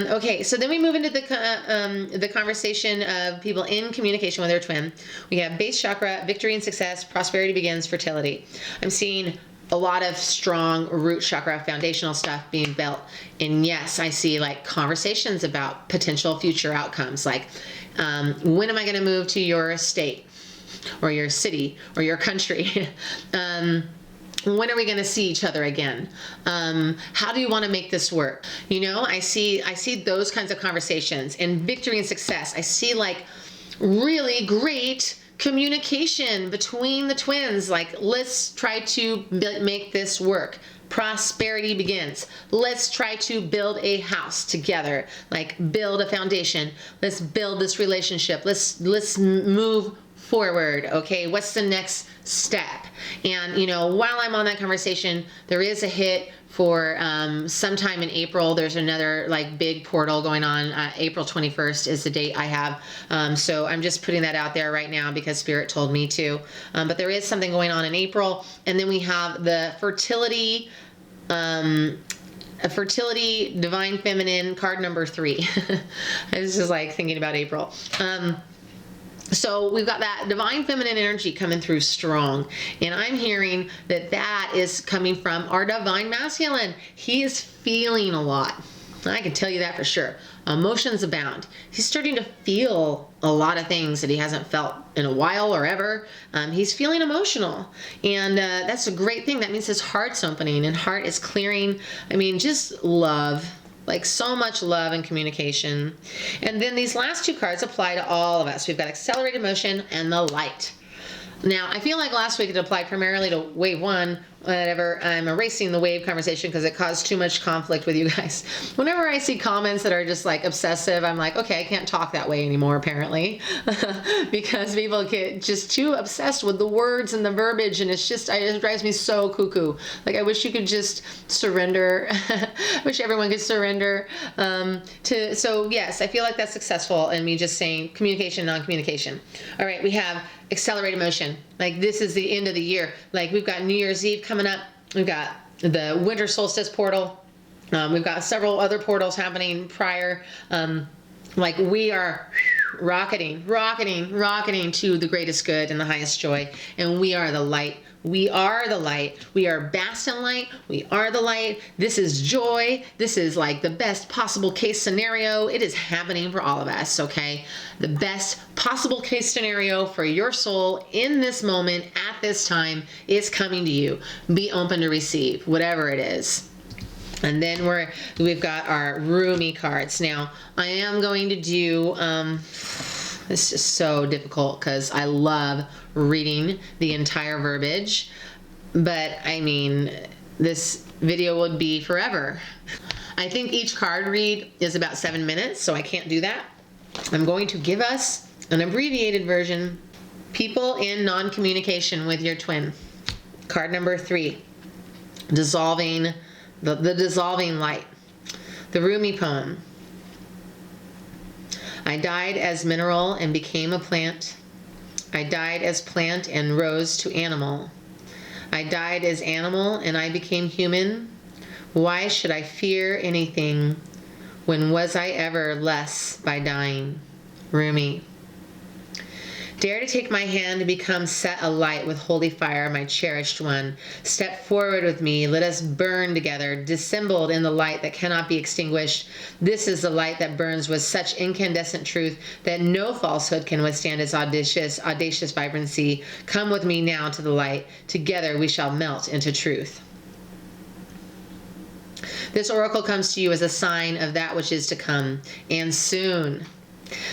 Speaker 1: Okay, so then we move into the conversation of people in communication with their twin. We have base chakra, victory and success, prosperity begins, fertility. I'm seeing a lot of strong root chakra foundational stuff being built. And yes, I see, like, conversations about potential future outcomes. Like, when am I going to move to your state or your city or your country? When are we going to see each other again? How do you want to make this work? You know, I see those kinds of conversations. And victory and success, I see, like, really great communication between the twins. Like, let's try to make this work. Prosperity begins. Let's try to build a house together. Like, build a foundation. Let's build this relationship. Let's move forward? Okay, what's the next step? And, you know, while I'm on that conversation, there is a hit for sometime in April. There's another like big portal going on. April 21st is the date I have. So I'm just putting that out there right now because Spirit told me to. But there is something going on in April. And then we have the fertility, a fertility divine feminine card number 3. I was just like thinking about April. So we've got that divine feminine energy coming through strong. And I'm hearing that that is coming from our divine masculine. He is feeling a lot. I can tell you that for sure. Emotions abound. He's starting to feel a lot of things that he hasn't felt in a while or ever. He's feeling emotional. And that's a great thing. That means his heart's opening and heart is clearing. I mean, just love. Like so much love and communication. And then these last 2 cards apply to all of us. We've got accelerated motion and the light. Now, I feel like last week it applied primarily to wave 1, whatever. I'm erasing the wave conversation because it caused too much conflict with you guys. Whenever I see comments that are just like obsessive, I'm like, okay, I can't talk that way anymore, apparently. Because people get just too obsessed with the words and the verbiage, and it drives me so cuckoo. Like, I wish you could just surrender. I wish everyone could surrender. So yes, I feel like that's successful in me just saying communication, non-communication. All right, we have accelerated motion. Like, this is the end of the year. Like, we've got New Year's Eve coming up. We've got the winter solstice portal. We've got several other portals happening prior. Like, we are rocketing to the greatest good and the highest joy. And we are the light. We are the light. We are Bastion light. We are the light. This is joy. This is like the best possible case scenario. It is happening for all of us, okay? The best possible case scenario for your soul in this moment at this time is coming to you. Be open to receive whatever it is. And then we've got our Rumi cards. Now, I am going to do, it's just so difficult because I love reading the entire verbiage. But, I mean, this video would be forever. I think each card read is about 7 minutes, so I can't do that. I'm going to give us an abbreviated version. People in non-communication with your twin. Card number 3. Dissolving. The dissolving light. The Rumi poem. I died as mineral and became a plant. I died as plant and rose to animal. I died as animal and I became human. Why should I fear anything? When was I ever less by dying? Rumi. Dare to take my hand to become set alight with holy fire, my cherished one. Step forward with me. Let us burn together, dissembled in the light that cannot be extinguished. This is the light that burns with such incandescent truth that no falsehood can withstand its audacious vibrancy. Come with me now to the light. Together we shall melt into truth. This oracle comes to you as a sign of that which is to come, and soon.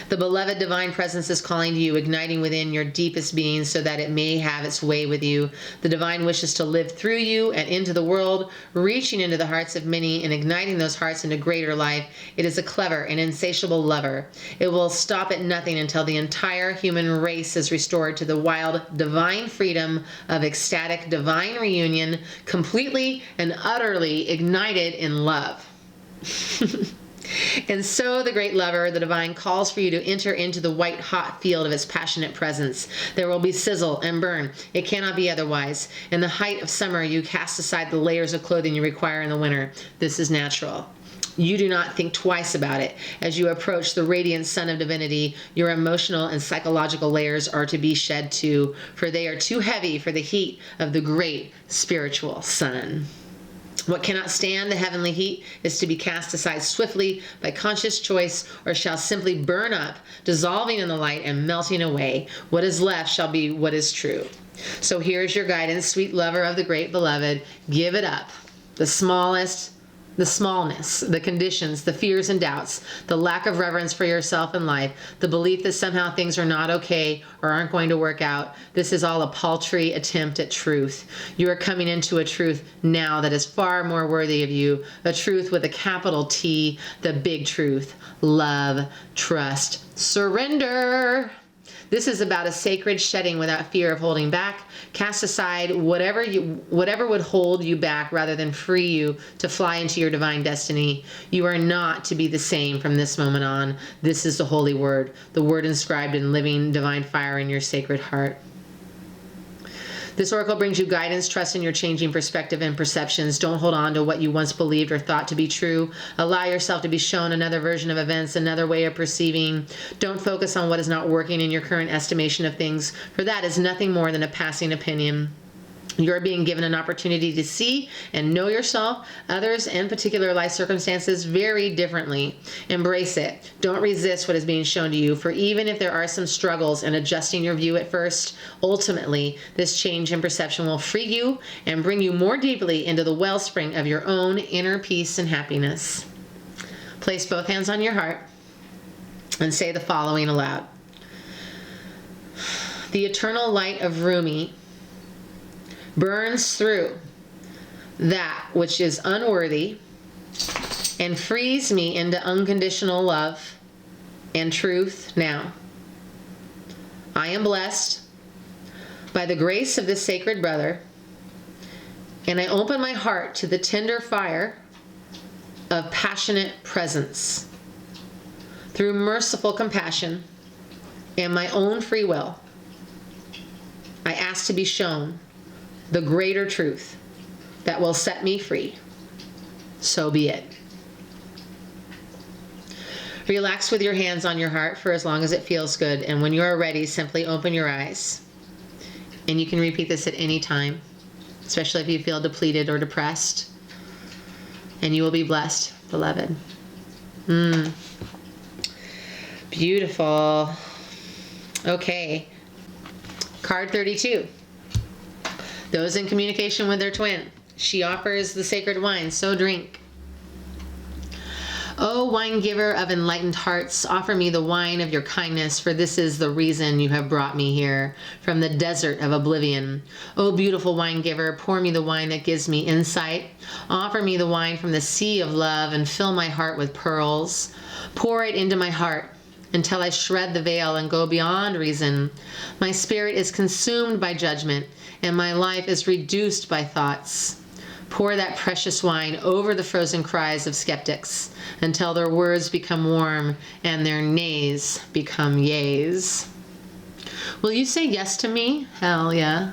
Speaker 1: The beloved divine presence is calling to you, igniting within your deepest being so that it may have its way with you. The divine wishes to live through you and into the world, reaching into the hearts of many and igniting those hearts into greater life. It is a clever and insatiable lover. It will stop at nothing until the entire human race is restored to the wild divine freedom of ecstatic divine reunion, completely and utterly ignited in love. And so the great lover, the divine, calls for you to enter into the white hot field of its passionate presence. There will be sizzle and burn. It cannot be otherwise. In the height of summer, you cast aside the layers of clothing you require in the winter. This is natural. You do not think twice about it. As you approach the radiant sun of divinity, your emotional and psychological layers are to be shed too, for they are too heavy for the heat of the great spiritual sun. What cannot stand the heavenly heat is to be cast aside swiftly by conscious choice, or shall simply burn up, dissolving in the light and melting away. What is left shall be what is true. So here's your guidance, sweet lover of the great beloved. Give it up. The smallness, the conditions, the fears and doubts, the lack of reverence for yourself and life, the belief that somehow things are not okay or aren't going to work out. This is all a paltry attempt at truth. You are coming into a truth now that is far more worthy of you, a truth with a capital T, the big truth. Love, trust, surrender. This is about a sacred shedding without fear of holding back. Cast aside whatever would hold you back rather than free you to fly into your divine destiny. You are not to be the same from this moment on. This is the holy word, the word inscribed in living divine fire in your sacred heart. This oracle brings you guidance. Trust in your changing perspective and perceptions. Don't hold on to what you once believed or thought to be true. Allow yourself to be shown another version of events, another way of perceiving. Don't focus on what is not working in your current estimation of things, for that is nothing more than a passing opinion. You're being given an opportunity to see and know yourself, others, and particular life circumstances very differently. Embrace it. Don't resist what is being shown to you, for even if there are some struggles in adjusting your view at first, ultimately, this change in perception will free you and bring you more deeply into the wellspring of your own inner peace and happiness. Place both hands on your heart and say the following aloud. The eternal light of Rumi burns through that which is unworthy and frees me into unconditional love and truth now. I am blessed by the grace of this sacred brother, and I open my heart to the tender fire of passionate presence. Through merciful compassion and my own free will, I ask to be shown the greater truth that will set me free. So be it. Relax with your hands on your heart for as long as it feels good, and when you are ready, simply open your eyes. And you can repeat this at any time, especially if you feel depleted or depressed. And you will be blessed, beloved. Beautiful. Okay. Card 32. Those in communication with their twin. She offers the sacred wine, so drink. O wine giver of enlightened hearts, offer me the wine of your kindness, for this is the reason you have brought me here, from the desert of oblivion. O beautiful wine giver, pour me the wine that gives me insight. Offer me the wine from the sea of love and fill my heart with pearls. Pour it into my heart until I shred the veil and go beyond reason. My spirit is consumed by judgment, and my life is reduced by thoughts. Pour that precious wine over the frozen cries of skeptics until their words become warm and their nays become yays. Will you say yes to me? Hell yeah.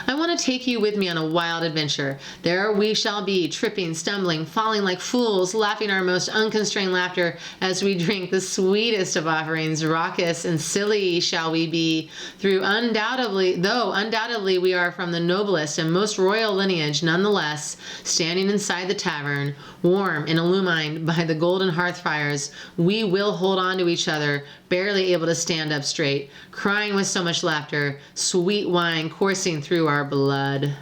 Speaker 1: I want to take you with me on a wild adventure. There we shall be, tripping, stumbling, falling like fools, laughing our most unconstrained laughter as we drink the sweetest of offerings. Raucous and silly shall we be, though undoubtedly we are from the noblest and most royal lineage, nonetheless, standing inside the tavern, warm and illumined by the golden hearth fires, we will hold on to each other, barely able to stand up straight, crying with so much laughter, sweet wine coursing through our blood.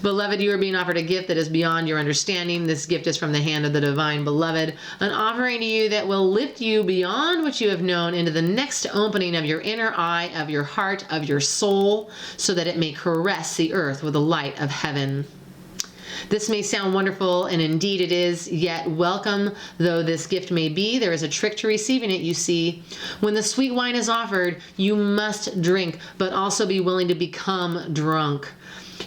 Speaker 1: Beloved, you are being offered a gift that is beyond your understanding. This gift is from the hand of the divine beloved, an offering to you that will lift you beyond what you have known into the next opening of your inner eye, of your heart, of your soul, so that it may caress the earth with the light of heaven. This may sound wonderful, and indeed it is, yet welcome though this gift may be, there is a trick to receiving it, you see. When the sweet wine is offered, you must drink, but also be willing to become drunk.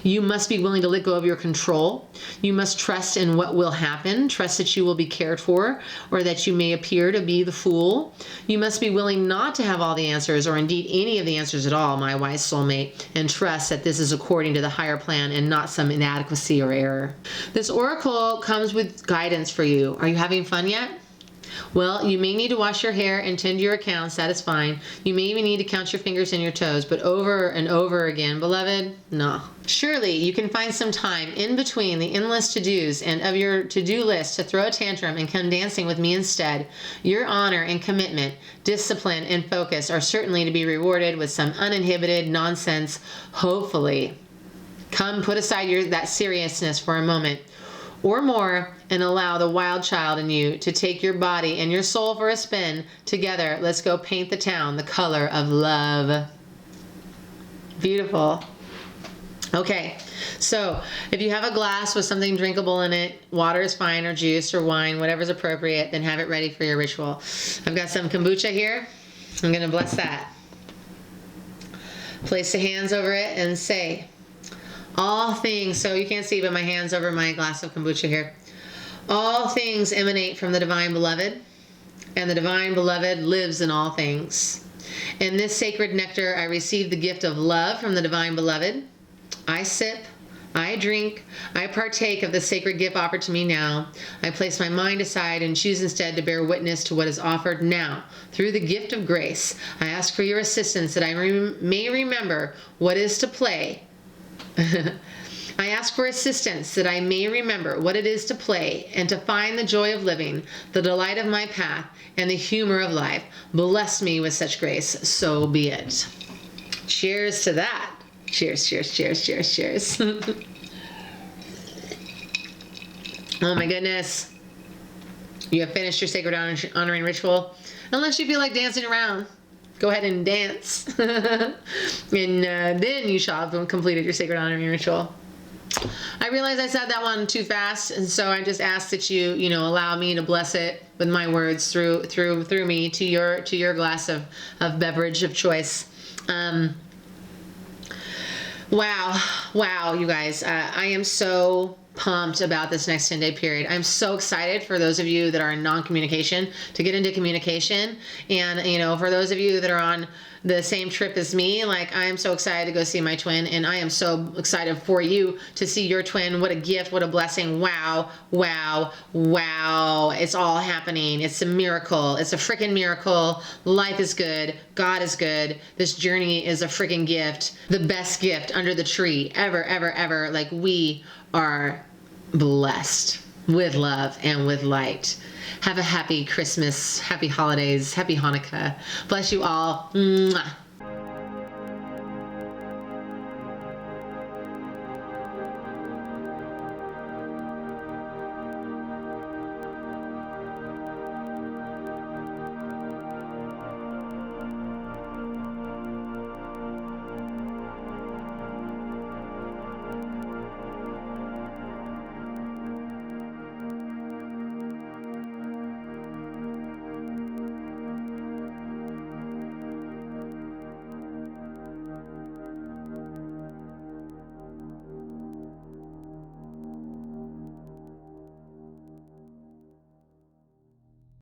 Speaker 1: You must be willing to let go of your control. You must trust in what will happen, trust that you will be cared for, or that you may appear to be the fool. You must be willing not to have all the answers, or indeed any of the answers at all, my wise soulmate, and trust that this is according to the higher plan and not some inadequacy or error. This oracle comes with guidance for you. Are you having fun yet? Well, you may need to wash your hair and tend your accounts. That is fine. You may even need to count your fingers and your toes, but over and over again, beloved, no. Surely you can find some time in between the endless to-dos and of your to-do list to throw a tantrum and come dancing with me instead. Your honor and commitment, discipline and focus are certainly to be rewarded with some uninhibited nonsense, hopefully. Come put aside that seriousness for a moment or more and allow the wild child in you to take your body and your soul for a spin. Together, let's go paint the town the color of love. Beautiful. Okay, so if you have a glass with something drinkable in it, water is fine, or juice, or wine, whatever's appropriate, then have it ready for your ritual. I've got some kombucha here. I'm going to bless that. Place the hands over it and say, all things, so you can't see, but my hand's over my glass of kombucha here. All things emanate from the Divine Beloved, and the Divine Beloved lives in all things. In this sacred nectar, I receive the gift of love from the Divine Beloved. I sip, I drink, I partake of the sacred gift offered to me now. I place my mind aside and choose instead to bear witness to what is offered now. Through the gift of grace, I ask for your assistance that I may remember what is to play. I ask for assistance that I may remember what it is to play and to find the joy of living, the delight of my path, and the humor of life. Bless me with such grace, so be it. Cheers to that. Cheers, cheers, cheers, cheers, cheers. Oh my goodness. You have finished your sacred honoring ritual. Unless you feel like dancing around, go ahead and dance. And then you shall have completed your sacred honoring ritual. I realize I said that one too fast, and so I just ask that you allow me to bless it with my words through me to your glass of beverage of choice. Wow, you guys, I am so pumped about this next 10-day period. I'm so excited for those of you that are in non-communication to get into communication, and for those of you that are on the same trip as me, like, I am so excited to go see my twin, and I am so excited for you to see your twin. What a gift, what a blessing. Wow, it's all happening. It's a miracle. It's a freaking miracle. Life is good. God is good. This journey is a freaking gift. The best gift under the tree ever. Like, we are blessed with love and with light. Have a happy Christmas, happy holidays, happy Hanukkah. Bless you all. Mwah.